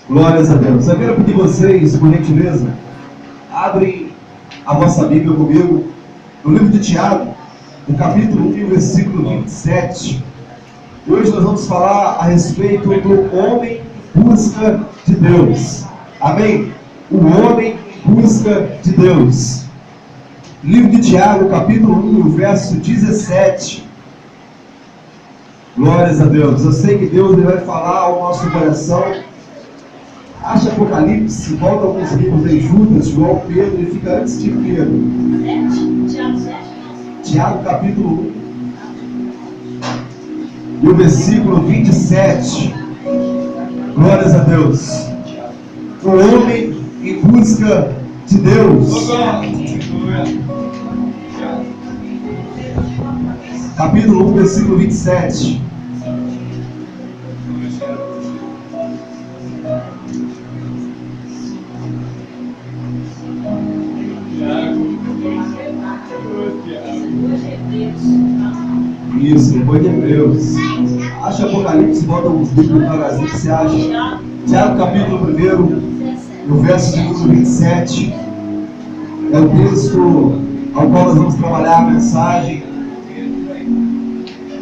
Glórias a Deus. Eu quero pedir vocês, por gentileza, abrem a vossa Bíblia comigo no livro de Tiago, no capítulo 1, versículo 27. Hoje nós vamos falar a respeito do homem em busca de Deus. Amém? O homem em busca de Deus. Livro de Tiago, capítulo 1, verso 17. Glórias a Deus. Eu sei que Deus ele vai falar ao nosso coração. Acha Apocalipse, volta alguns livros em Judas, João, Pedro, ele fica antes de Pedro. Tiago, capítulo 1, e o versículo 27. Glórias a Deus. O homem em busca de Deus. Capítulo 1, versículo 27. Isso, depois de Hebreus. Acha Apocalipse, bota alguns livros devagarzinho que você acha. Tiago, capítulo 1, no verso de número 27. É o texto ao qual nós vamos trabalhar a mensagem.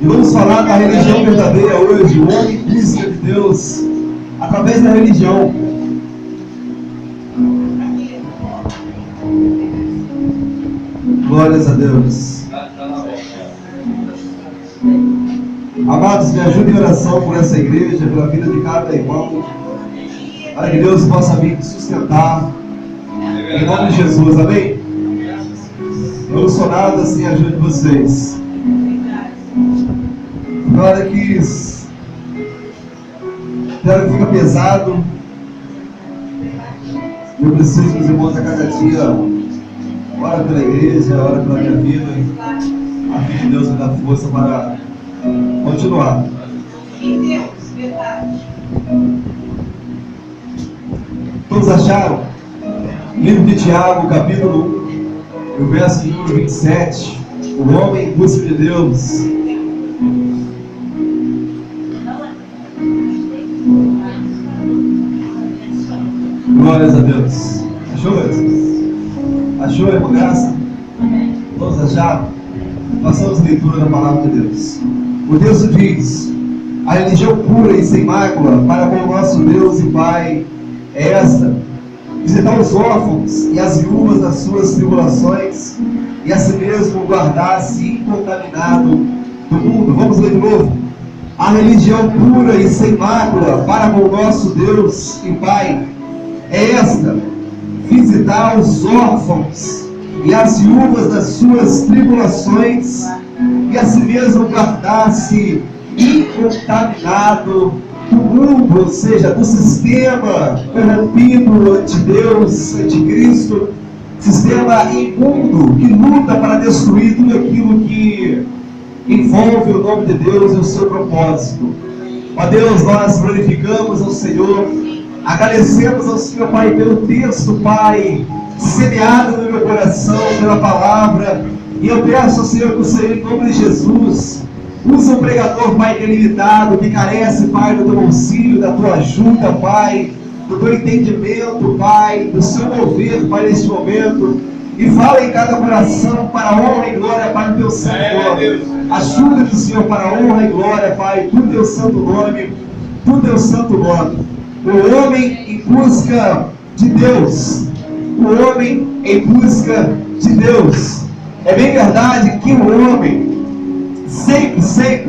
E vamos falar da religião verdadeira hoje, o homem em busca de Deus, através da religião. Glórias a Deus. Amados, me ajudem em oração por essa igreja, pela vida de cada irmão, para que Deus possa vir sustentar, em nome de Jesus, amém? Eu não sou nada sem a ajuda de vocês. Na hora que fica pesado, eu preciso dos irmãos a cada dia, ora pela igreja, ora pela minha vida, a fim de Deus me dar força para continuar. Todos acharam? Livro de Tiago, capítulo 1, o verso de número 27. O homem em busca de Deus. Glórias a Deus. Achou, mesmo? Achou, irmã Graça? Todos acharam? Passamos a leitura da palavra de Deus. O texto diz: a religião pura e sem mácula para com o nosso Deus e Pai é esta: visitar os órfãos e as viúvas das suas tribulações, e a si mesmo guardar-se incontaminado do mundo. Vamos ler de novo. A religião pura e sem mácula para com o nosso Deus e Pai é esta: visitar os órfãos e as viúvas das suas tribulações, e a si mesmo guardar-se incontaminado do mundo, ou seja, do sistema corrompido ante Deus, ante Cristo, sistema imundo que luta para destruir tudo aquilo que envolve o nome de Deus e o seu propósito. Ó Deus, nós glorificamos ao Senhor, agradecemos ao Senhor, Pai, pelo texto, Pai, semeado no meu coração pela palavra, e eu peço ao Senhor que o Senhor, em nome de Jesus, usa um pregador, Pai, ilimitado, que carece, Pai, do teu auxílio, da tua ajuda, Pai, do teu entendimento, Pai, do seu mover, Pai, neste momento, e fala em cada coração para a honra e glória, Pai, do teu santo nome. Ajuda-te, Senhor, para a honra e glória, Pai, do teu santo nome, do teu santo nome. O homem em busca de Deus. O homem em busca de Deus. É bem verdade que o homem sempre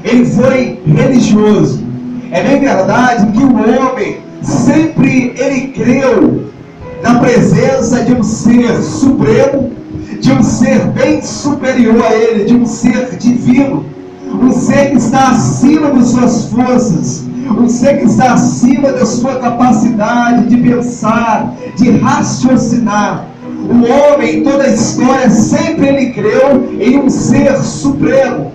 ele foi religioso. É bem verdade que o homem sempre ele creu na presença de um ser supremo, de um ser bem superior a ele, de um ser divino, um ser que está acima de suas forças, um ser que está acima da sua capacidade de pensar, de raciocinar. O homem, em toda a história, sempre ele creu em um ser supremo.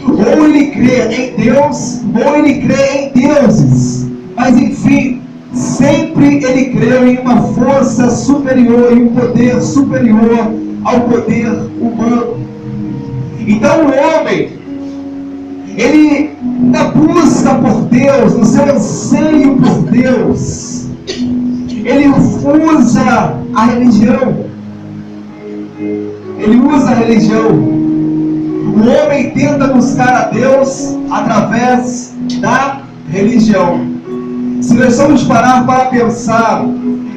Ou ele crê em Deus, ou ele crê em deuses. Mas enfim, sempre ele creu em uma força superior, em um poder superior ao poder humano. Então o homem, ele na busca por Deus, no seu anseio por Deus, ele usa a religião. Ele usa a religião. O homem tenta buscar a Deus através da religião. Se nós formos parar para pensar,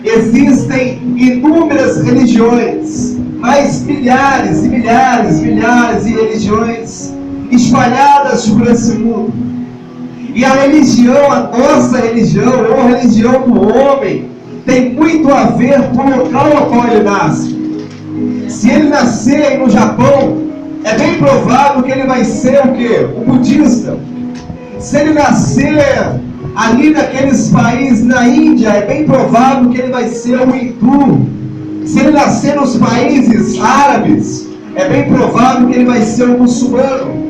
existem inúmeras religiões, mas milhares e milhares e milhares de religiões espalhadas por esse mundo. E a religião, a nossa religião, ou a religião do homem, tem muito a ver com o local ao qual ele nasce. Se ele nascer no Japão, é bem provável que ele vai ser o quê? Um budista. Se ele nascer ali naqueles países na Índia, é bem provável que ele vai ser um hindu. Se ele nascer nos países árabes, é bem provável que ele vai ser um muçulmano.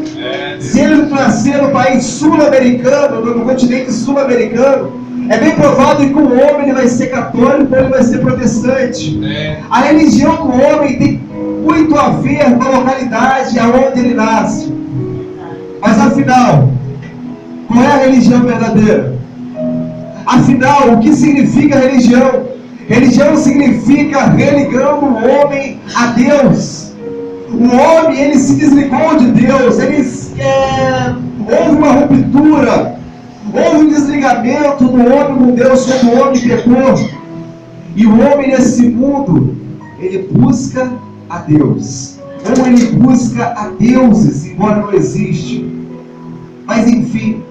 Se ele nascer no país sul-americano, no continente sul-americano, é bem provável que o homem ele vai ser católico ou ele vai ser protestante. A religião do homem tem muito a ver com a localidade aonde ele nasce. Mas afinal, qual é a religião verdadeira? Afinal, o que significa religião? Religião significa religando o homem a Deus. O homem, ele se desligou de Deus, houve uma ruptura, houve um desligamento do homem com Deus quando o homem pecou. E o homem nesse mundo, ele busca a Deus, ou ele busca a deuses, embora não existe. Mas enfim,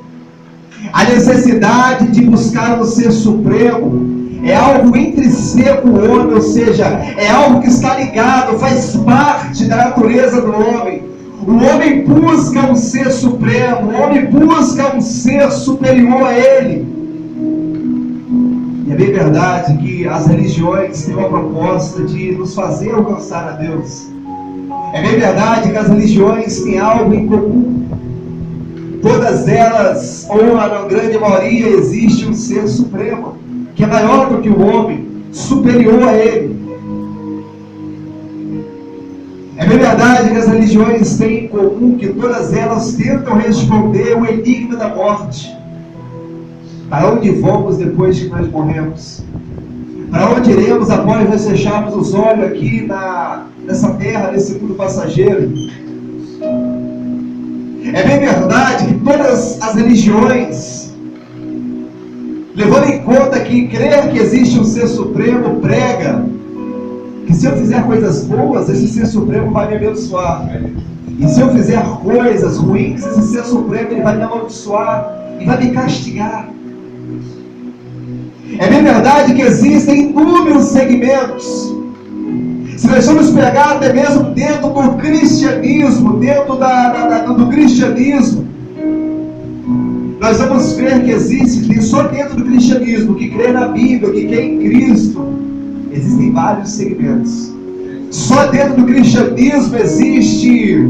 a necessidade de buscar o Ser Supremo é algo intrínseco ao homem, ou seja, é algo que está ligado, faz parte da natureza do homem. O homem busca um Ser Supremo, o homem busca um Ser superior a ele. E é bem verdade que as religiões têm uma proposta de nos fazer alcançar a Deus. É bem verdade que as religiões têm algo em comum. Todas elas, ou na grande maioria, existe um Ser Supremo, que é maior do que o homem, superior a ele. É bem verdade que as religiões têm em comum que todas elas tentam responder o enigma da morte. Para onde vamos depois que nós morremos? Para onde iremos após nós fecharmos os olhos aqui nessa terra, nesse mundo passageiro? É bem verdade que todas as religiões, levando em conta que crer que existe um Ser Supremo, prega que se eu fizer coisas boas, esse Ser Supremo vai me abençoar. E se eu fizer coisas ruins, esse Ser Supremo ele vai me amaldiçoar e vai me castigar. É bem verdade que existem inúmeros segmentos. Se nós formos pegar até mesmo dentro do cristianismo, do cristianismo, nós vamos ver que existe, só dentro do cristianismo, que crê na Bíblia, que crê em Cristo, existem vários segmentos. Só dentro do cristianismo existe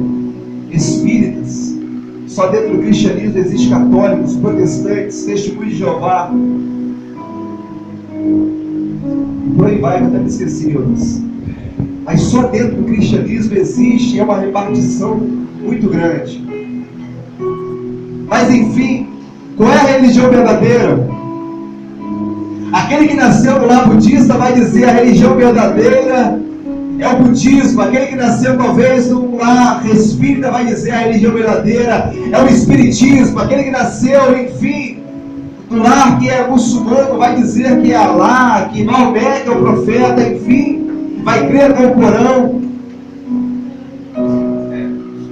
espíritas. Só dentro do cristianismo existe católicos, protestantes, testemunhos de Jeová. Por aí vai, eu até me esqueci outras. Mas só dentro do cristianismo existe uma repartição muito grande. Mas enfim, qual é a religião verdadeira? Aquele que nasceu no lar budista vai dizer a religião verdadeira é o budismo. Aquele que nasceu talvez no lar espírita vai dizer a religião verdadeira é o espiritismo. Aquele que nasceu, enfim, no lar que é muçulmano vai dizer que é Alá, que Maomé é o profeta, enfim, vai crer no Corão.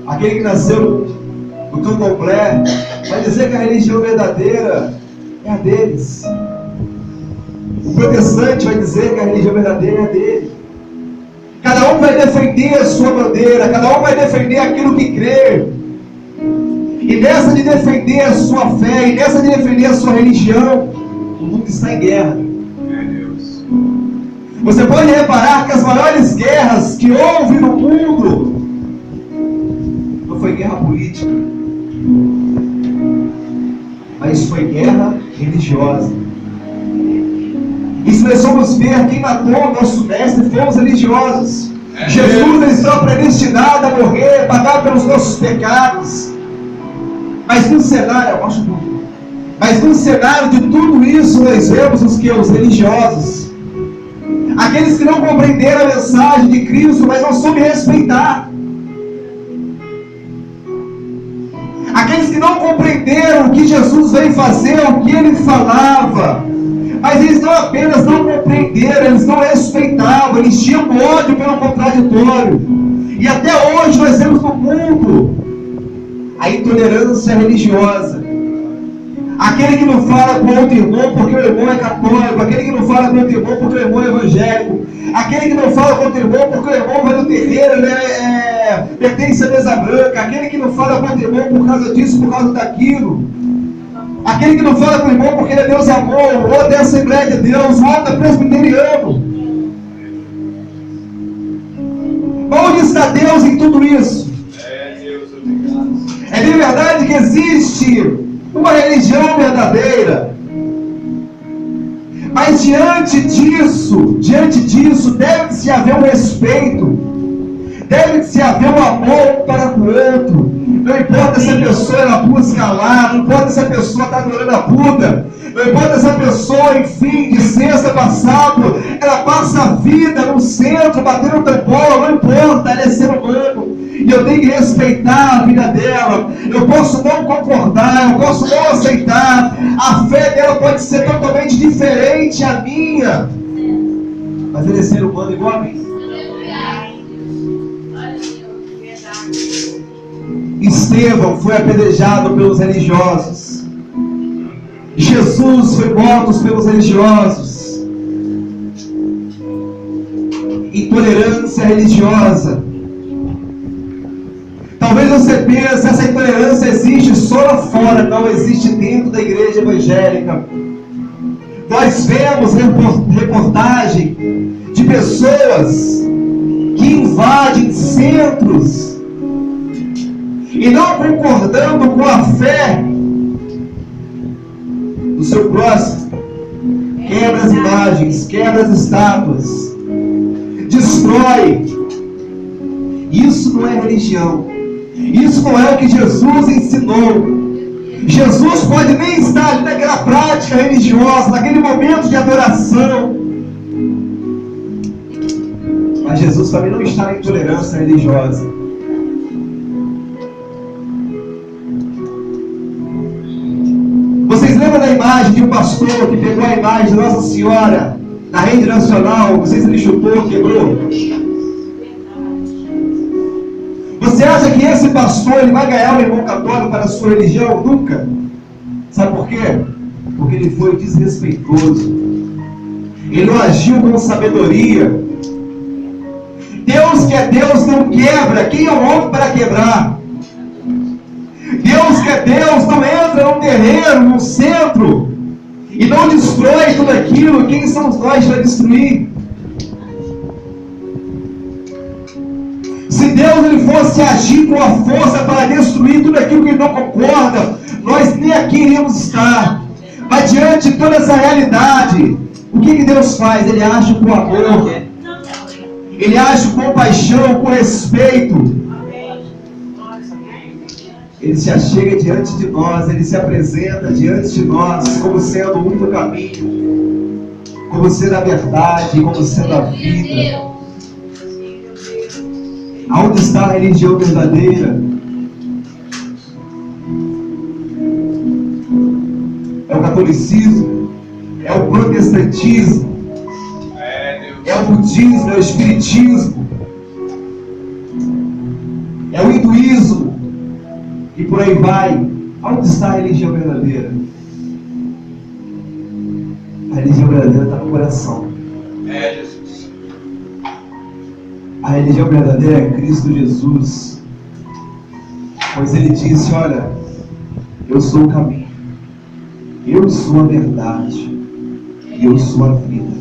Aquele que nasceu no candomblé vai dizer que a religião verdadeira é a deles. O protestante vai dizer que a religião verdadeira é a dele. Cada um vai defender a sua bandeira, cada um vai defender aquilo que crê. E nessa de defender a sua fé, e nessa de defender a sua religião, o mundo está em guerra. Você pode reparar que as maiores guerras que houve no mundo não foi guerra política, mas foi guerra religiosa. E se nós formos ver quem matou o nosso mestre, foram os religiosos. Jesus ele estava predestinado a morrer, pagar pelos nossos pecados. Mas no cenário, eu acho muito. Mas no cenário de tudo isso, nós vemos os que? Os religiosos. Aqueles que não compreenderam a mensagem de Cristo, mas não soube respeitar. Aqueles que não compreenderam o que Jesus veio fazer, o que Ele falava. Mas eles não apenas não compreenderam, eles não respeitavam, eles tinham ódio pelo contraditório. E até hoje nós temos no mundo a intolerância religiosa. Aquele que não fala com outro irmão porque o irmão é católico, aquele que não fala com outro irmão porque o irmão é evangélico, aquele que não fala com outro irmão porque o irmão vai no terreiro, ele pertence à mesa branca, aquele que não fala com outro irmão por causa disso, por causa daquilo, aquele que não fala com o irmão porque ele é Deus amor, o outro é a Assembleia de Deus, o outro é presbiteriano. Onde está Deus em tudo isso? É de verdade que existe uma religião verdadeira, mas diante disso, deve-se haver um respeito, deve-se haver um amor um para com o outro. Não importa se a pessoa ela busca lá, não importa se a pessoa está adorando a Buda, não importa se a pessoa, enfim, de sexta passado, ela passa a vida no centro, batendo tambor, não importa, ela é ser humano. E eu tenho que respeitar a vida dela. Eu posso não concordar, eu posso não aceitar. A fé dela pode ser totalmente diferente à minha, mas ele é ser humano igual a mim. Estevão foi apedrejado pelos religiosos. Jesus foi morto pelos religiosos. Intolerância religiosa. Talvez você pense, essa intolerância existe só lá fora, não existe dentro da igreja evangélica. Nós vemos reportagem de pessoas que invadem centros e não concordando com a fé do seu próximo, quebra as imagens, quebra as estátuas, destrói. Isso não é religião. Isso não é o que Jesus ensinou. Jesus pode nem estar ali naquela prática religiosa, naquele momento de adoração, mas Jesus também não está na intolerância religiosa. Vocês lembram da imagem de um pastor que pegou a imagem de Nossa Senhora na rede nacional? Não sei se ele chutou, quebrou. Você acha que esse pastor ele vai ganhar um irmão católico para a sua religião? Nunca. Sabe por quê? Porque ele foi desrespeitoso. Ele não agiu com sabedoria. Deus que é Deus não quebra. Quem é o homem para quebrar? Deus que é Deus não entra num terreiro, num centro e não destrói tudo aquilo. Quem somos nós para destruir? Se Deus ele fosse agir com a força para destruir tudo aquilo que ele não concorda, nós nem aqui iríamos estar. Mas diante de toda essa realidade, o que Deus faz? Ele age com amor, ele age com paixão, com respeito. Ele se achega diante de nós, ele se apresenta diante de nós como sendo o único caminho, como sendo a verdade, como sendo a vida. Aonde está a religião verdadeira? É o catolicismo, é o protestantismo, é o budismo, é o espiritismo, é o hinduísmo, e por aí vai. Aonde está a religião verdadeira? A religião verdadeira está no coração. Jesus. A religião verdadeira é Cristo Jesus. Pois ele disse: olha, eu sou o caminho, eu sou a verdade e eu sou a vida.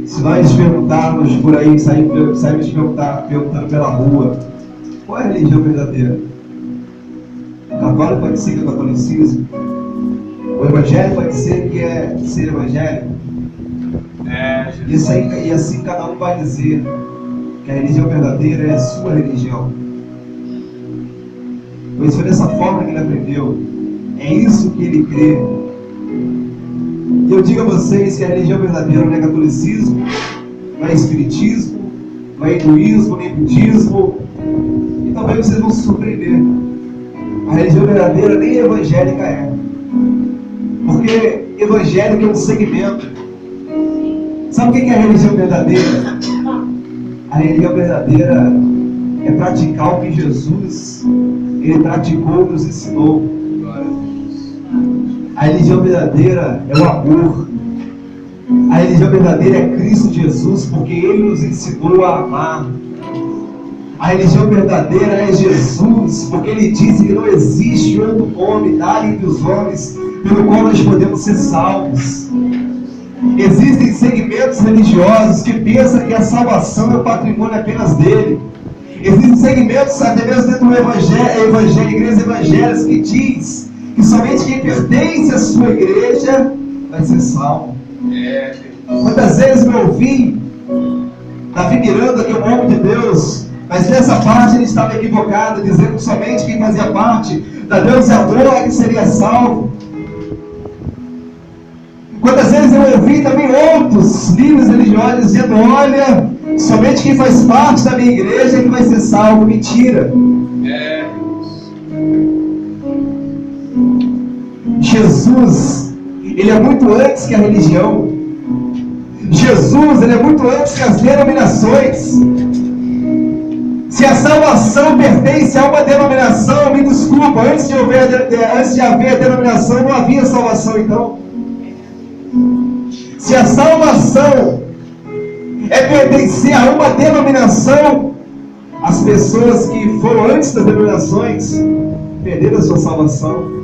Se nós perguntarmos por aí, saímos perguntando pela rua, qual é a religião verdadeira? O católico pode ser que é o catolicismo, o evangelho pode ser que é ser evangélico. E assim cada um vai dizer que a religião verdadeira é a sua religião. pois foi dessa forma que ele aprendeu. É isso que ele crê. E eu digo a vocês que a religião verdadeira não é catolicismo, não é espiritismo, não é hinduísmo, nem budismo. E talvez vocês vão se surpreender. A religião verdadeira nem evangélica é. Porque evangélico é um segmento. Sabe o que é a religião verdadeira? A religião verdadeira é praticar o que Jesus ele praticou e nos ensinou. A religião verdadeira é o amor. A religião verdadeira é Cristo Jesus, porque Ele nos ensinou a amar. A religião verdadeira é Jesus, porque Ele disse que não existe outro nome dado entre os homens pelo qual nós podemos ser salvos. Existem segmentos religiosos que pensam que a salvação é o patrimônio apenas dele. Existem segmentos, até mesmo dentro do evangelho, igrejas evangélicas, que diz que somente quem pertence à sua igreja vai ser salvo. Quantas vezes eu ouvi Davi Miranda, que é um homem de Deus, mas nessa parte ele estava equivocado, dizendo que somente quem fazia parte da Deus e a dor é que seria salvo. Quantas vezes eu ouvi também outros líderes religiosos dizendo: olha, somente quem faz parte da minha igreja é que vai ser salvo. Mentira. Jesus, ele é muito antes que a religião. Jesus, ele é muito antes que as denominações. Se a salvação pertence a uma denominação, me desculpa, antes de haver a denominação, não havia salvação então. Se a salvação é pertencer a uma denominação, as pessoas que foram antes das denominações perderam a sua salvação.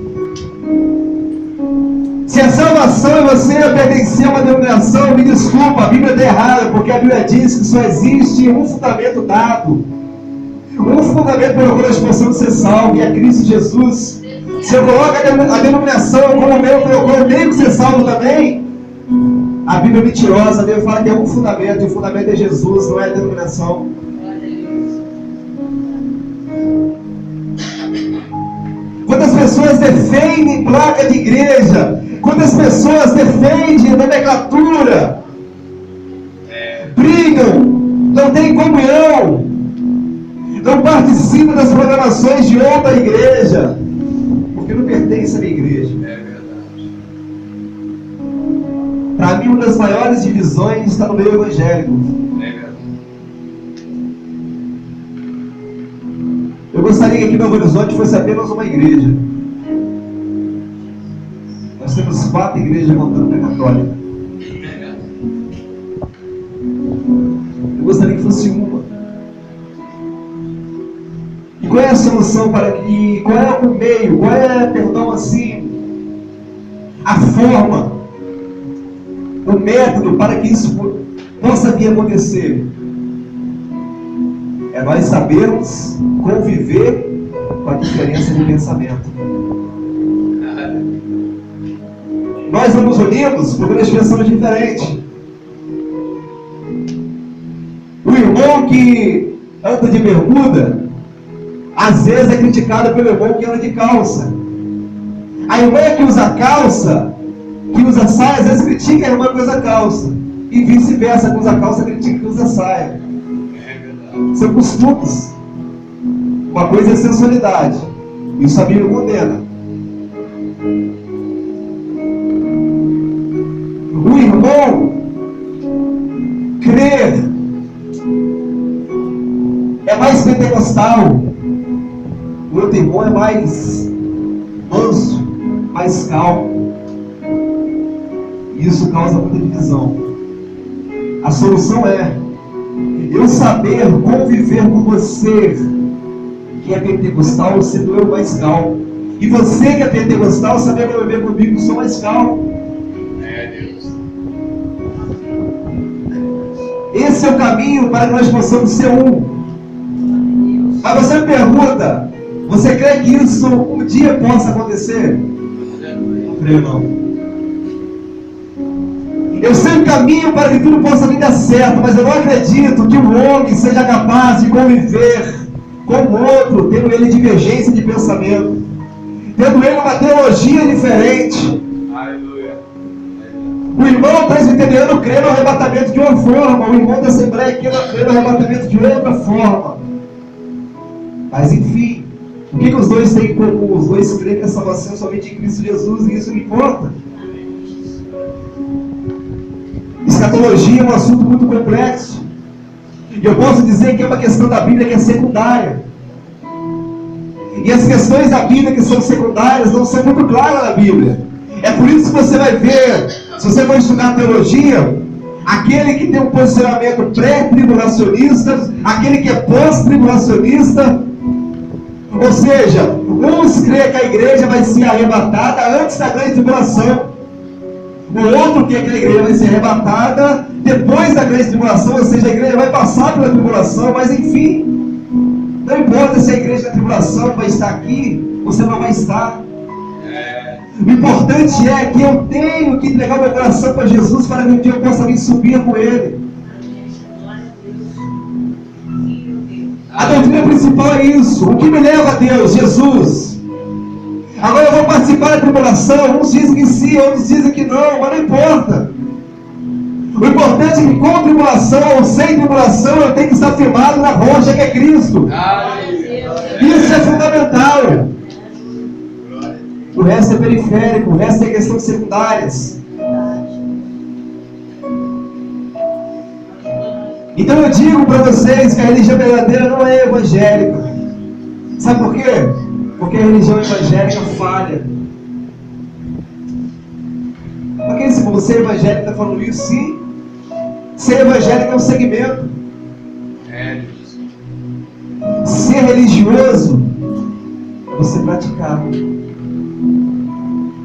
Se a salvação é você pertencer a uma denominação, me desculpa, a Bíblia está errada, porque a Bíblia diz que só existe um fundamento dado, um fundamento pelo qual nós possamos ser salvos, e é Cristo Jesus. Se eu coloco a denominação como meio pelo qual eu tenho que ser salvo também, a Bíblia é mentirosa. A Bíblia fala que é um fundamento, e o fundamento é Jesus, não é a denominação. Quantas pessoas defendem placa de igreja? Quantas pessoas defendem a nomenclatura? Brigam, não têm comunhão, não participam das programações de outra igreja, porque não pertence à minha igreja. Para mim, uma das maiores divisões está no meio evangélico. Eu gostaria que aqui no Novo Horizonte fosse apenas uma igreja. Nós temos 4 igrejas contando com a católica. Eu gostaria que fosse uma. E qual é a solução para que... Qual é o meio? Qual é, perdão, assim, a forma, o método para que isso possa vir a acontecer? É nós sabermos conviver com a diferença de pensamento. Nós não nos unimos porque nós pensamos diferente. O irmão que anda de bermuda, às vezes é criticado pelo irmão que anda de calça. A irmã que usa calça, que usa saia, às vezes critica a irmã que usa calça. E vice-versa, que usa calça critica que usa saia. São costumes. Uma coisa é sensualidade. Isso a Bíblia condena. O irmão crer é mais pentecostal. O outro irmão é mais manso, mais calmo. E isso causa muita divisão. A solução é eu saber conviver com você que é pentecostal, sendo eu mais calmo. E você que é pentecostal, saber conviver comigo, que sou mais calmo. Esse é o caminho para que nós possamos ser um. Mas você me pergunta, você crê que isso um dia possa acontecer? Não creio não. Eu sei o caminho para que tudo possa vir dar certo, mas eu não acredito que o homem seja capaz de conviver com o outro, tendo ele divergência de pensamento, tendo ele uma teologia diferente. Aleluia. O irmão presbiteriano crê no arrebatamento de uma forma, o irmão da Assembleia crê no arrebatamento de outra forma. Mas enfim, o que os dois têm em comum? Os dois creem que a salvação é somente em Cristo Jesus, e isso não importa. Escatologia é um assunto muito complexo. E eu posso dizer que é uma questão da Bíblia que é secundária. E as questões da Bíblia que são secundárias não são muito claras na Bíblia. É por isso que você vai ver, se você for estudar teologia, aquele que tem um posicionamento pré-tribulacionista, aquele que é pós-tribulacionista, ou seja, uns creem que a igreja vai ser arrebatada antes da grande tribulação. O outro quer que a igreja vai ser arrebatada depois da grande tribulação, ou seja, a igreja vai passar pela tribulação, mas enfim, não importa se a igreja da tribulação vai estar aqui, você não vai estar. O importante é que eu tenho que entregar meu coração para Jesus para que um dia eu possa vir subir com Ele. A doutrina principal é isso. O que me leva a Deus? Jesus. Agora eu vou participar da tribulação. Uns dizem que sim, outros dizem que não, mas não importa. O importante é que com tribulação ou sem tribulação eu tenho que estar firmado na rocha que é Cristo. Isso é fundamental. O resto é periférico, o resto é questões secundárias. Então eu digo para vocês que a religião verdadeira não é evangélica. Sabe por quê? Porque a religião evangélica falha. Ok, se você é evangélico está falando isso, sim. Ser evangélico é um segmento. Ser religioso é você praticar.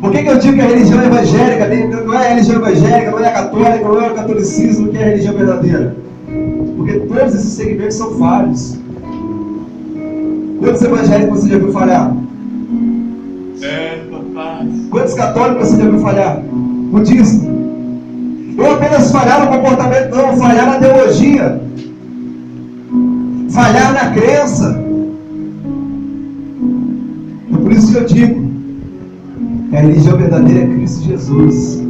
Por que eu digo que a religião evangélica não é a religião evangélica, não é a católica, não é o catolicismo que é a religião verdadeira? Porque todos esses segmentos são falhos. Quantos evangélicos você já viu falhar? Papai. Quantos católicos você já viu falhar? Budista. Não apenas falhar no comportamento, não, falhar na teologia, falhar na crença. É por isso que eu digo que a religião verdadeira é Cristo Jesus.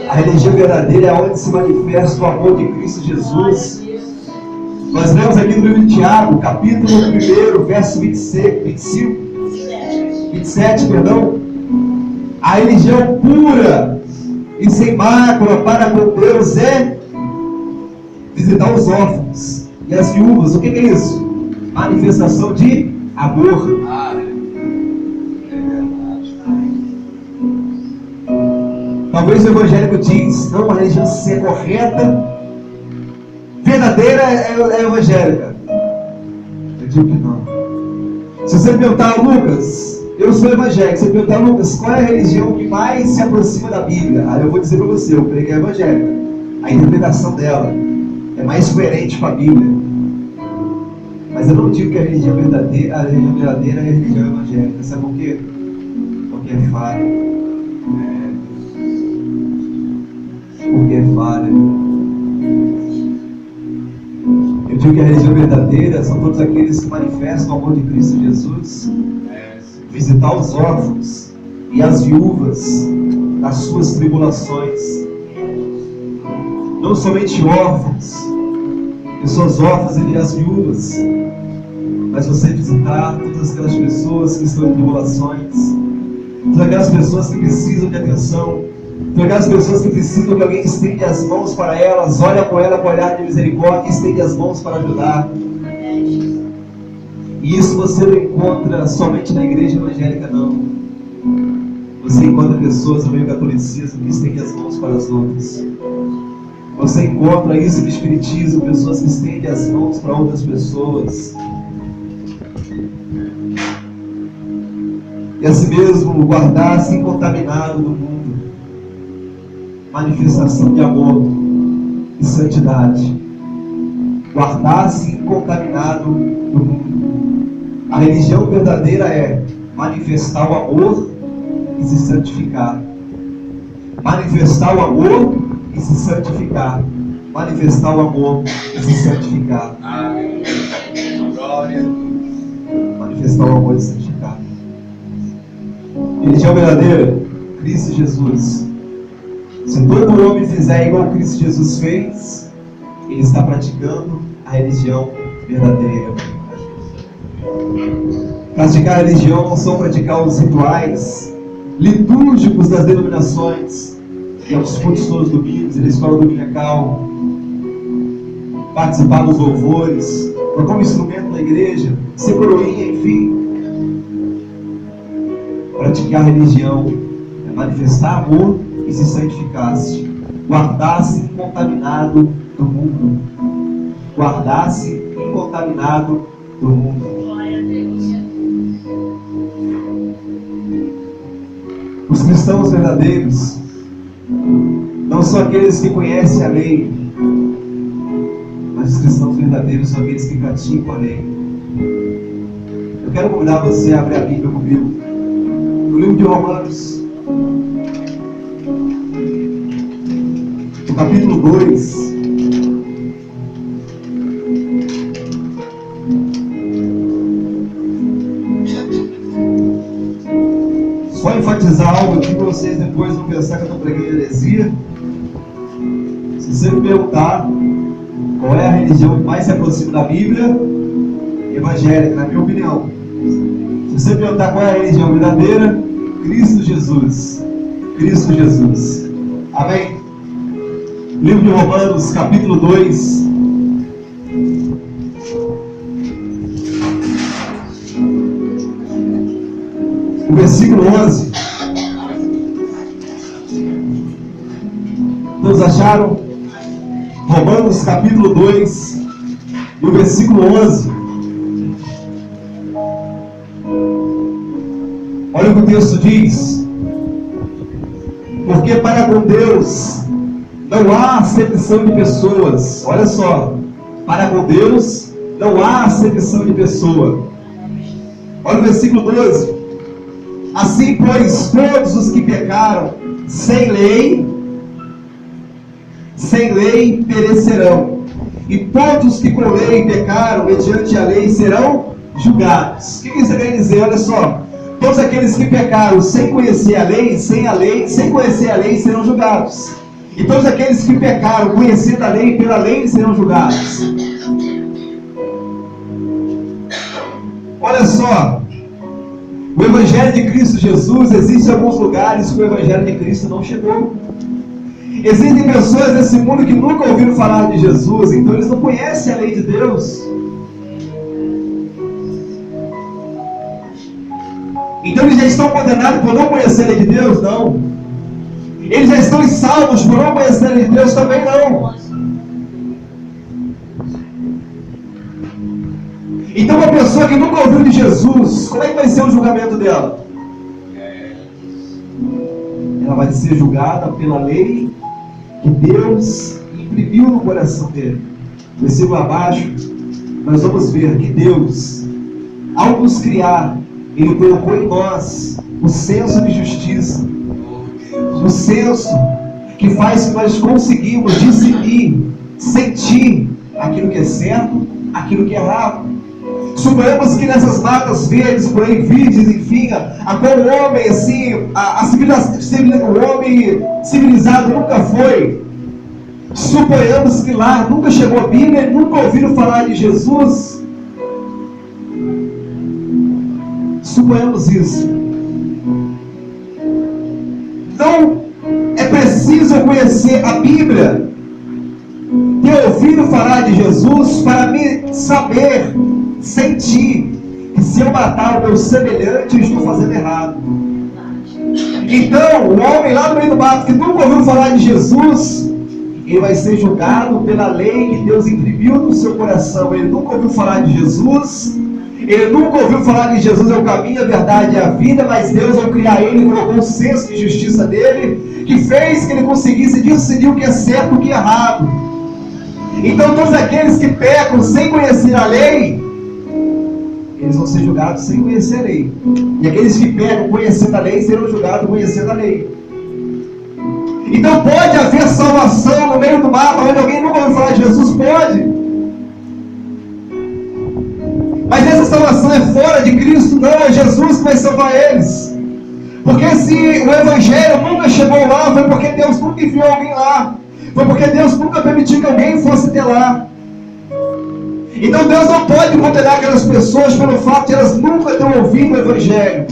A religião verdadeira é onde se manifesta o amor de Cristo Jesus. Nós lemos aqui no livro de Tiago, capítulo 1, verso 27, perdão. A religião pura e sem mácula para com Deus é visitar os órfãos e as viúvas. O que é isso? Manifestação de amor. Talvez o evangélico diz, não, a religião se é correta, verdadeira é evangélica. Eu digo que não. Se você perguntar a Lucas, eu sou evangélico, se você perguntar a Lucas, qual é a religião que mais se aproxima da Bíblia? Aí eu vou dizer para você, eu creio que é evangélica. A interpretação dela é mais coerente com a Bíblia. Mas eu não digo que a religião verdadeira é a religião evangélica. Sabe por quê? Porque é falha. Porque é falha. Eu digo que a religião verdadeira são todos aqueles que manifestam o amor de Cristo Jesus, visitar os órfãos e as viúvas nas suas tribulações. Não somente órfãos, pessoas órfãs e as viúvas, mas você visitar todas aquelas pessoas que estão em tribulações, todas aquelas pessoas que precisam de atenção, todas aquelas pessoas que precisam que alguém estende as mãos para elas, olha com ela com olhar de misericórdia e estende as mãos para ajudar. E isso você não encontra somente na igreja evangélica, não. Você encontra pessoas no meio do catolicismo que estendem as mãos para as outras. Você encontra isso no espiritismo, pessoas que estendem as mãos para outras pessoas. E assim mesmo guardar-se incontaminado do mundo. Manifestação de amor e santidade. Guardar-se incontaminado do mundo. A religião verdadeira é manifestar o amor e se santificar. Manifestar o amor e se santificar. Manifestar o amor e se santificar. Amém. Glória. manifestar o amor e santificar. Religião verdadeira, Cristo Jesus. Se todo homem fizer igual Cristo Jesus fez, ele está praticando a religião verdadeira. Praticar a religião não são praticar os rituais litúrgicos das denominações, que é os cultos todos os domingos, ir à escola dominical, participar dos louvores, tocar um instrumento na igreja, ser coroinha, enfim. Praticar a religião é manifestar amor e se santificar-se, guardar-se incontaminado do mundo. Guardar-se incontaminado do mundo. Os cristãos verdadeiros não são aqueles que conhecem a lei, mas os cristãos verdadeiros são aqueles que praticam a lei. Eu quero convidar você a abrir a Bíblia comigo, no livro de Romanos, no capítulo 2. Só enfatizar algo aqui para vocês depois não pensar que eu estou pregando heresia. Se você me perguntar qual é a religião que mais se aproxima da Bíblia, evangélica, na minha opinião. Se você me perguntar qual é a religião verdadeira, Cristo Jesus. Cristo Jesus. Amém? Livro de Romanos, capítulo 2. O versículo 11. Todos acharam? Romanos capítulo 2, e o versículo 11. Olha o que o texto diz. Porque para com Deus não há acepção de pessoas. Olha só. Para com Deus não há acepção de pessoa. Olha o versículo 12. Assim, pois, todos os que pecaram sem lei perecerão. E todos que com lei pecaram mediante a lei serão julgados. O que isso quer dizer? Olha só. Todos aqueles que pecaram sem conhecer a lei, sem conhecer a lei, serão julgados. E todos aqueles que pecaram conhecendo a lei, pela lei serão julgados. Olha só. O Evangelho de Cristo Jesus existe em alguns lugares que o Evangelho de Cristo não chegou. Existem pessoas nesse mundo que nunca ouviram falar de Jesus, então eles não conhecem a lei de Deus. Então eles já estão condenados por não conhecer a lei de Deus? Não. Eles já estão salvos por não conhecer a lei de Deus? Também não. Então uma pessoa que nunca ouviu de Jesus, como é que vai ser o julgamento dela? Ela vai ser julgada pela lei que Deus imprimiu no coração dele. Versículo abaixo, nós vamos ver que Deus, ao nos criar, Ele colocou em nós o senso de justiça, o senso que faz que nós conseguimos discernir, sentir aquilo que é certo, aquilo que é errado. Suponhamos que nessas matas verdes, por aí, virgens, enfim, a qual o homem, assim, o homem civilizado nunca foi. Suponhamos que lá nunca chegou a Bíblia e nunca ouviram falar de Jesus. Suponhamos isso. Não é preciso conhecer a Bíblia, ter ouvido falar de Jesus, para me saber, sentir que se eu matar o meu semelhante, eu estou fazendo errado. Então, o homem lá no meio do mato que nunca ouviu falar de Jesus, ele vai ser julgado pela lei que Deus imprimiu no seu coração. Ele nunca ouviu falar de Jesus, ele nunca ouviu falar que Jesus é o caminho, a verdade e a vida, mas Deus, ao criar ele, colocou um senso de justiça dele, que fez que ele conseguisse discernir o que é certo e o que é errado. Então, todos aqueles que pecam sem conhecer a lei, eles vão ser julgados sem conhecer a lei. E aqueles que pecam conhecendo a lei, serão julgados conhecendo a lei. Então pode haver salvação no meio do mato, onde alguém nunca ouviu falar de Jesus? Pode. Mas essa salvação é fora de Cristo? Não, é Jesus que vai salvar eles. Porque se o Evangelho nunca chegou lá, foi porque Deus nunca enviou alguém lá. Foi porque Deus nunca permitiu que alguém fosse até lá. Então Deus não pode condenar aquelas pessoas pelo fato de elas nunca terem ouvido o Evangelho.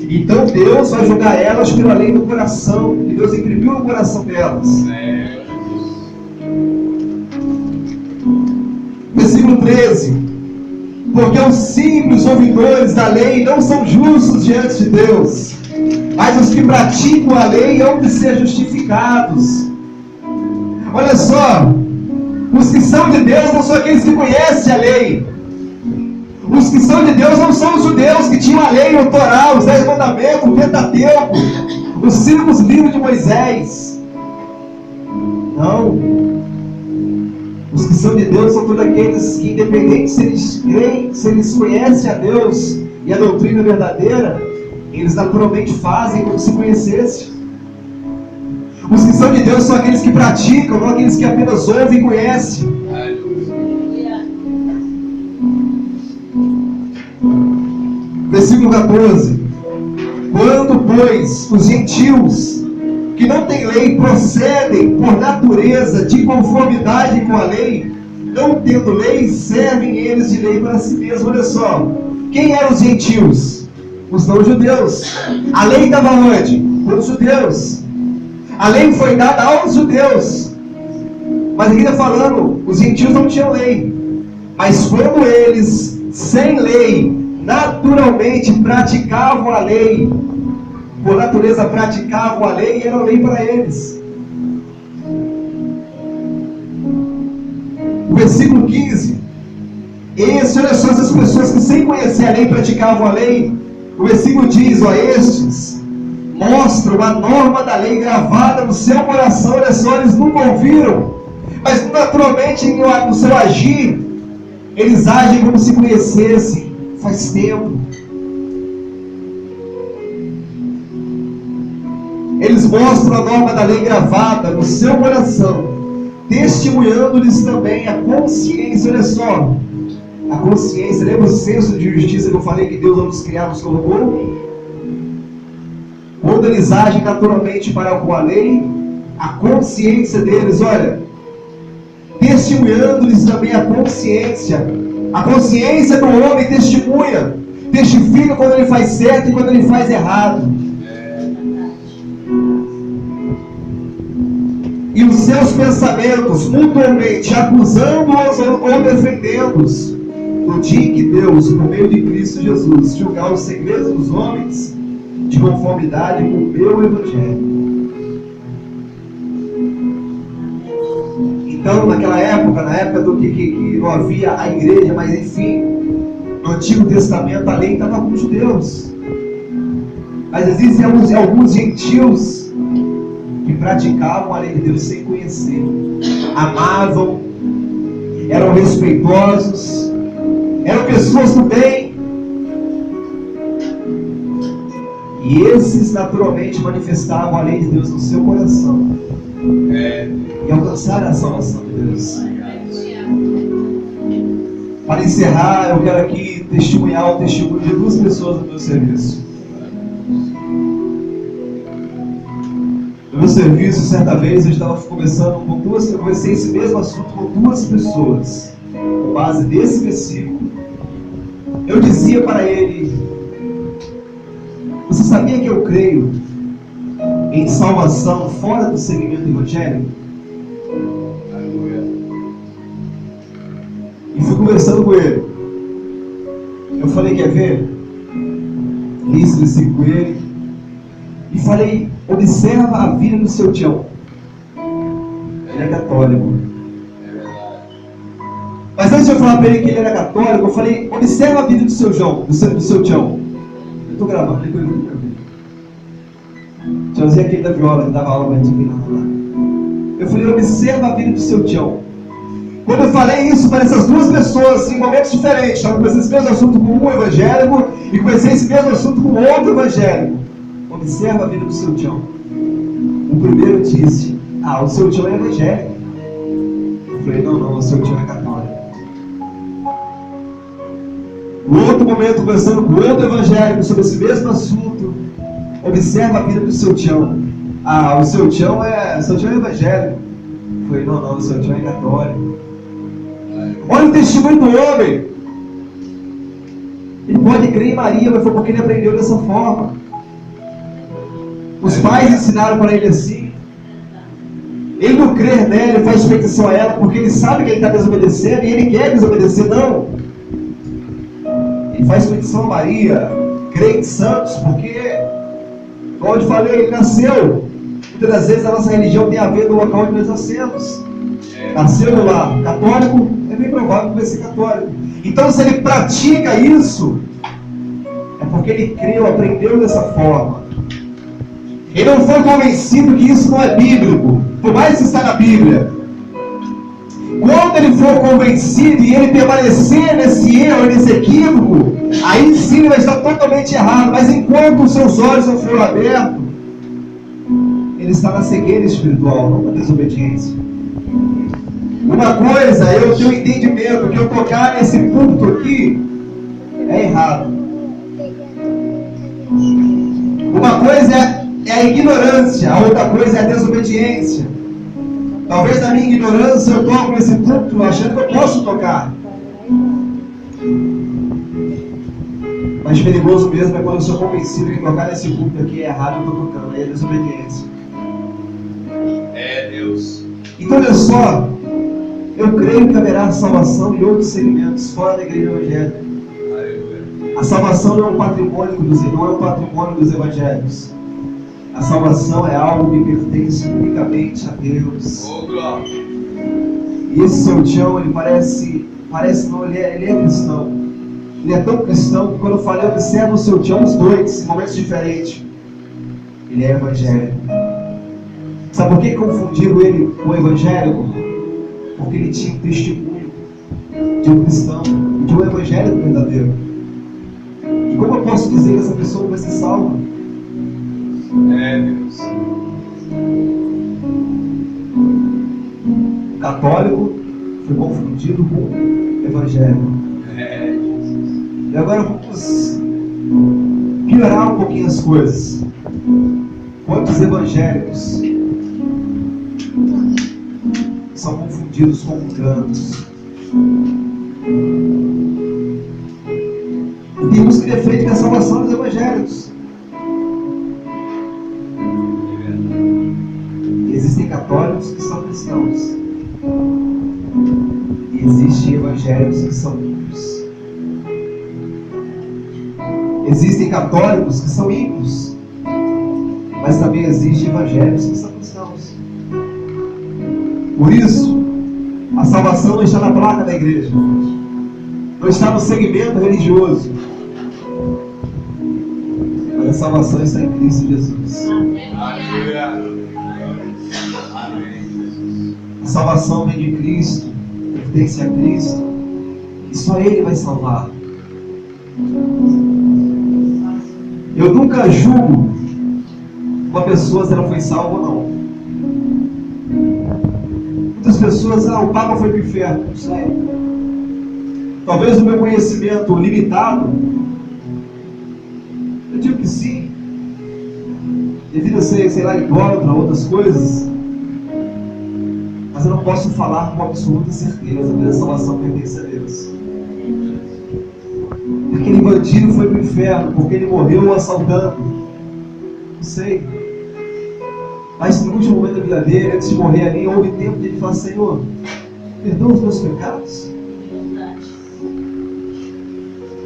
Então Deus vai julgar elas pela lei do coração, que Deus imprimiu no coração delas. Versículo 13. Porque os simples ouvidores da lei não são justos diante de Deus, mas os que praticam a lei hão de ser justificados. Olha só, os que são de Deus não são aqueles que conhecem a lei. Os que são de Deus não são os judeus que tinham a lei, o Torá, os 10 mandamentos, o Pentateuco, os 5 livros de Moisés. Não. Os que são de Deus são todos aqueles que, independente se eles creem, se eles conhecem a Deus e a doutrina verdadeira, eles naturalmente fazem como se conhecessem. Os que são de Deus são aqueles que praticam, não aqueles que apenas ouvem e conhecem. Versículo 14. Quando, pois, os gentios que não têm lei procedem por natureza de conformidade com a lei, não tendo lei, servem eles de lei para si mesmos. Olha só, quem eram os gentios? Os não-judeus. A lei estava onde? Para os judeus. A lei foi dada aos judeus. Mas aqui está falando, os gentios não tinham lei. Mas quando eles, sem lei, naturalmente praticavam a lei, por natureza praticavam a lei e era lei para eles. O versículo 15. Esse, olha só, essas pessoas que sem conhecer a lei praticavam a lei. O versículo diz, ó, estes mostram a norma da lei gravada no seu coração. Olha só, eles nunca ouviram, mas naturalmente no seu agir, eles agem como se conhecessem faz tempo. Eles mostram a norma da lei gravada no seu coração, testemunhando-lhes também a consciência. Olha só, a consciência, lembra o senso de justiça que eu falei que Deus, ao nos criar, nos colocou? Quando eles agem naturalmente para com a lei, a consciência deles, olha, testemunhando-lhes também a consciência. A consciência do homem testifica quando ele faz certo e quando ele faz errado. E os seus pensamentos, mutuamente acusando-os ou defendendo-os, no dia em que Deus, por meio de Cristo Jesus, julgar os segredos dos homens de conformidade com o meu Evangelho. Então, naquela época, na época do que não havia a igreja, mas enfim, no Antigo Testamento a lei estava com os judeus. Mas existem alguns gentios que praticavam a lei de Deus sem conhecer, amavam, eram respeitosos, eram pessoas do bem, e esses naturalmente manifestavam a lei de Deus no seu coração e alcançaram a salvação de Deus. Para encerrar, eu quero aqui testemunhar o testemunho de 2 pessoas do meu serviço. No meu serviço, certa vez, eu estava conversando com eu conversei esse mesmo assunto com 2 pessoas, com base desse versículo. Eu dizia para ele: você sabia que eu creio em salvação fora do segmento evangélico? E fui conversando com ele. Eu falei: quer ver? Li esse versículo com ele e falei: observa a vida do seu tio. Ele é católico. Mas antes de eu falar para ele que ele era católico, eu falei: observa a vida do seu João, do seu tio. Eu estou gravando, falei com ele. Tiozinho aquele da viola, que dava aula para a gente aqui lá. Eu falei: observa a vida do seu tio. Quando eu falei isso para essas 2 pessoas, em momentos diferentes, estava conversando esse mesmo assunto com um evangélico e conversei esse mesmo assunto com outro evangélico. Observa a vida do seu tio. O primeiro disse: o seu tio é evangélico. Eu falei: não, o seu tio é católico. No outro momento, conversando com outro evangélico sobre esse mesmo assunto, observa a vida do seu tchão. Ah, o seu tchão é evangélico. Eu falei, não, o seu tchão é católico. Olha o testemunho do homem. Ele pode crer em Maria, mas foi porque ele aprendeu dessa forma. Os pais ensinaram para ele assim. Ele não crê nela, ele faz petição a ela porque ele sabe que ele está desobedecendo e ele quer desobedecer, não. Ele faz petição a Maria, crê em santos, porque, como eu te falei, ele nasceu. Muitas das vezes a nossa religião tem a ver no local onde nós nascemos. Nasceu no lar católico, é bem provável que vai ser católico. Então, se ele pratica isso, é porque ele creu, aprendeu dessa forma. Ele não foi convencido que isso não é bíblico, por mais que está na Bíblia. Quando ele for convencido e ele permanecer nesse erro, nesse equívoco, aí sim ele vai estar totalmente errado. Mas enquanto os seus olhos não foram abertos, ele está na cegueira espiritual, não na desobediência. Uma coisa é eu ter o entendimento que eu tocar nesse púlpito aqui é errado. Uma coisa é a ignorância, a outra coisa é a desobediência. Talvez na minha ignorância eu toco nesse púlpito achando que eu posso tocar. Mas perigoso mesmo é quando eu sou convencido que tocar nesse púlpito aqui é errado e eu estou tocando, aí é desobediência. É Deus. Então olha só, eu creio que haverá salvação em outros segmentos fora da igreja evangélica. A salvação não é um patrimônio dos evangélicos. A salvação é algo que pertence unicamente a Deus. E esse seu tchão, ele parece não, ele é cristão. Ele é tão cristão que quando eu falei, observa o seu tchão, os dois, em momentos diferentes. Ele é evangélico. Sabe por que confundiram ele com o evangélico? Porque ele tinha um testemunho de um cristão, de um evangélico verdadeiro. E como eu posso dizer que essa pessoa vai ser salva? É Deus. O católico foi confundido com o evangélico. É Jesus. E agora vamos piorar um pouquinho as coisas. Quantos evangélicos são confundidos com mundanos? E temos que defender a salvação dos evangélicos. Existem católicos que são cristãos. E existem evangélicos que são ímpios. Existem católicos que são ímpios. Mas também existem evangélicos que são cristãos. Por isso, a salvação não está na placa da igreja. Não está no segmento religioso. Mas a salvação está em Cristo Jesus. A salvação vem de Cristo, pertence a Cristo, e só Ele vai salvar. Eu nunca julgo uma pessoa se ela foi salva ou não. Muitas pessoas, o Papa foi para o inferno, não sei. Talvez o meu conhecimento limitado, eu digo que sim, devido a ser, sei lá, idólatra, outras coisas. Mas eu não posso falar com absoluta certeza que a salvação pertence a Deus. Aquele bandido foi para o inferno porque ele morreu assaltando. Não sei. Mas no último momento da vida dele, antes de morrer ali, houve tempo de ele falar: Senhor, perdoa os meus pecados.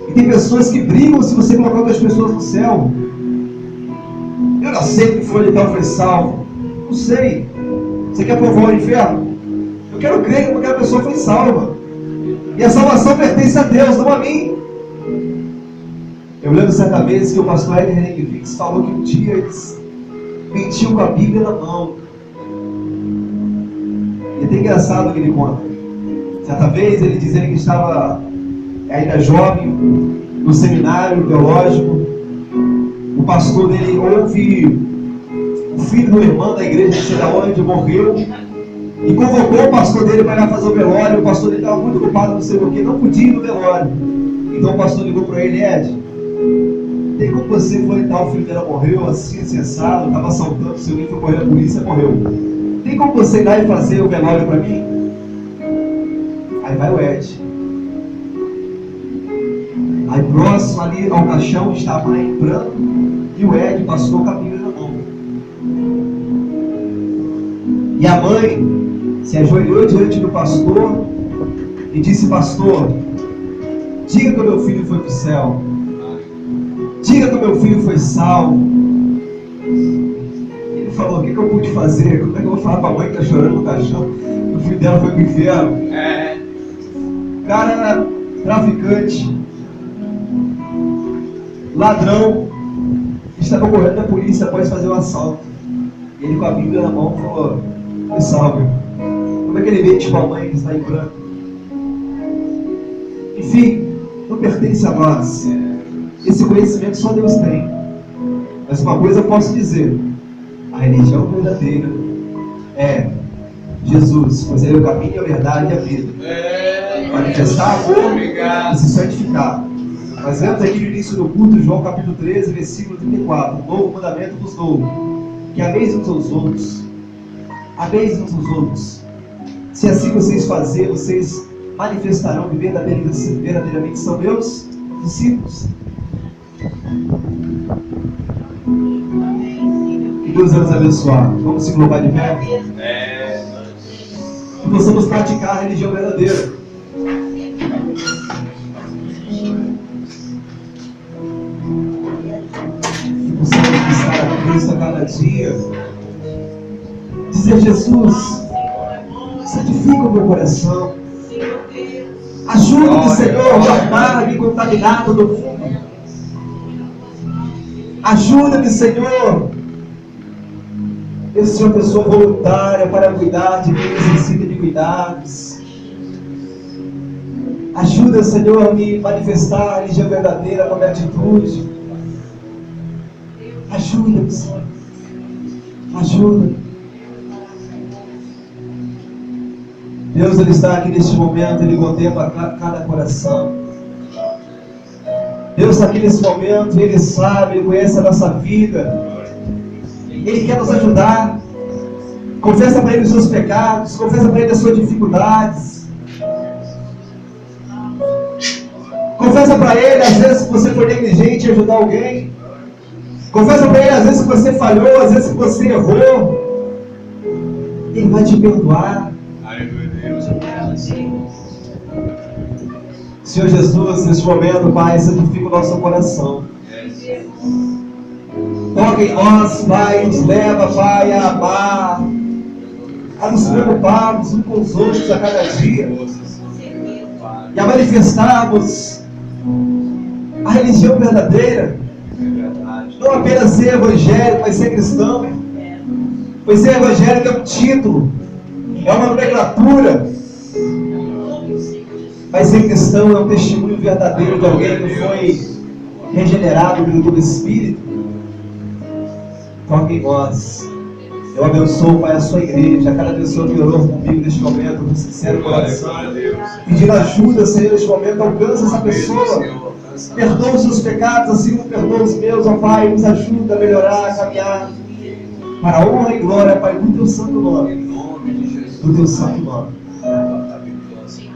E tem pessoas que brigam se você colocar outras pessoas no céu. Eu não sei que foi tal foi salvo. Não sei. Você quer provar o inferno? Eu quero crer que aquela pessoa foi salva. E a salvação pertence a Deus, não a mim. Eu lembro certa vez que o pastor Edgar Fix falou que um dia eles mentiam com a Bíblia na mão. E é até engraçado o que ele conta. Certa vez ele dizendo que estava ainda jovem, no seminário teológico. O pastor dele ouve o filho do irmão da igreja, não sei de onde, morreu, e convocou o pastor dele para ir lá fazer o velório. O pastor dele estava muito ocupado, não sei o que, não podia ir no velório. Então o pastor ligou para ele: Ed, tem como você foi e tal, o filho dela morreu, assim, assado, estava assaltando seu filho, foi correr a polícia, morreu. Tem como você ir lá e fazer o velório para mim? Aí vai o Ed. Aí próximo ali ao caixão está a mãe em pranto e o Ed passou com a Bíblia na mão. E a mãe se ajoelhou diante do pastor e disse: pastor, diga que o meu filho foi para o céu. Diga que o meu filho foi salvo. Ele falou: o que eu pude fazer? Como é que eu vou falar para a mãe que está chorando no caixão? O filho dela foi para o inferno. O cara era traficante, ladrão, estava correndo da polícia após fazer um assalto. E ele com a Bíblia na mão falou: me salve. Como é que ele veio tipo a mãe que está em branco? Enfim, não pertence a nós. Esse conhecimento só Deus tem. Mas uma coisa eu posso dizer: a religião verdadeira é Jesus, pois ele é o caminho, a verdade e a vida. Manifestar amor e se santificar. Nós vemos aqui no início do culto, João capítulo 13, versículo 34, o novo mandamento vos dou, que ameis uns aos outros. Ameis uns aos outros. Se assim vocês fazerem, vocês manifestarão que verdadeiramente são meus discípulos. Que Deus vai nos abençoar. Vamos se colocar de pé? Que possamos praticar a religião verdadeira. Que possamos buscar a Cristo a cada dia. Dizer: Jesus, santifica o meu coração. Ajuda-me, Senhor, guardar-me contaminado do mundo. Ajuda-me, Senhor. Eu sou uma pessoa voluntária para cuidar de quem necessita de cuidados. Ajuda, Senhor, a me manifestar a religião verdadeira com a minha atitude. Ajuda-me, Senhor. Ajuda-me. Deus, Ele está aqui neste momento, Ele contempla cada coração. Deus está aqui nesse momento, Ele sabe, Ele conhece a nossa vida. Ele quer nos ajudar. Confessa para Ele os seus pecados, confessa para Ele as suas dificuldades. Confessa para Ele as vezes que você foi negligente em ajudar alguém. Confessa para Ele as vezes que você falhou, as vezes que você errou. Ele vai te perdoar. Senhor Jesus, neste momento, Pai, santifica o nosso coração. Toca em nós, Pai, nos leva, Pai, a amar, a nos preocuparmos uns com os outros a cada dia e a manifestarmos a religião verdadeira. Não apenas ser evangélico, mas ser cristão. Pois ser evangélico é um título, é uma nomenclatura. Mas ser cristão é um testemunho verdadeiro de alguém que foi regenerado pelo Espírito. Toque em nós. Eu abençoo, Pai, a sua igreja, a cada pessoa que orou comigo neste momento, com sincero coração. Pedindo ajuda, Senhor, neste momento, alcança essa pessoa. Perdoa os seus pecados, assim como perdoa os meus, ó Pai. Nos ajuda a melhorar, a caminhar para a honra e glória, Pai, do teu santo nome. Do teu santo nome.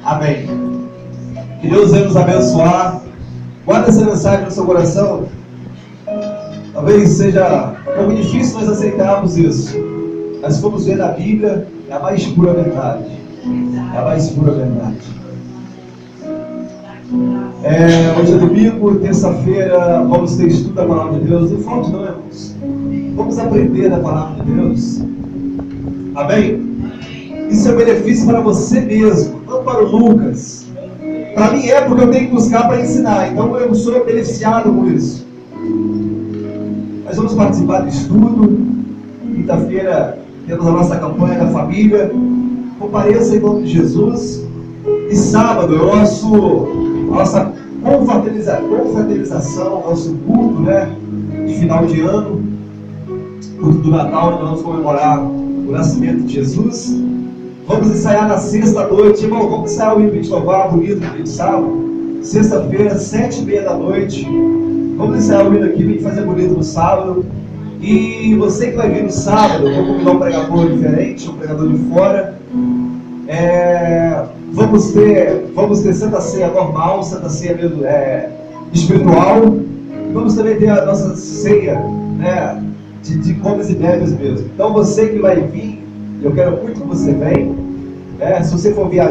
Amém. Que Deus venha nos abençoar. Guarda essa mensagem no seu coração. Talvez seja um pouco difícil nós aceitarmos isso, mas se formos ver na Bíblia, é a mais pura verdade. É a mais pura verdade. Hoje é domingo, terça-feira, vamos ter estudo da Palavra de Deus. Não falte não, irmãos. Vamos aprender da Palavra de Deus. Amém? Isso é um benefício para você mesmo, não para o Lucas. Para mim é porque eu tenho que buscar para ensinar, então eu sou beneficiado com isso. Nós vamos participar do estudo. Quinta-feira temos a nossa campanha da família. Compareça em nome de Jesus. E sábado é a nossa confraternização, nosso culto, né, de final de ano, culto do Natal, onde nós vamos comemorar o nascimento de Jesus. Vamos ensaiar na sexta-noite, irmão. Vamos ensaiar o hino de louvar bonito no sábado. Sexta-feira, 7h30 da noite. Vamos ensaiar o hino aqui, vem fazer bonito no sábado. E você que vai vir no sábado, eu vou convidar um pregador diferente, um pregador de fora. Vamos ter Santa Ceia normal, Santa Ceia mesmo, espiritual. E vamos também ter a nossa ceia, né, de comes e bebes mesmo. Então você que vai vir, eu quero muito que você venha. Se você for viajar,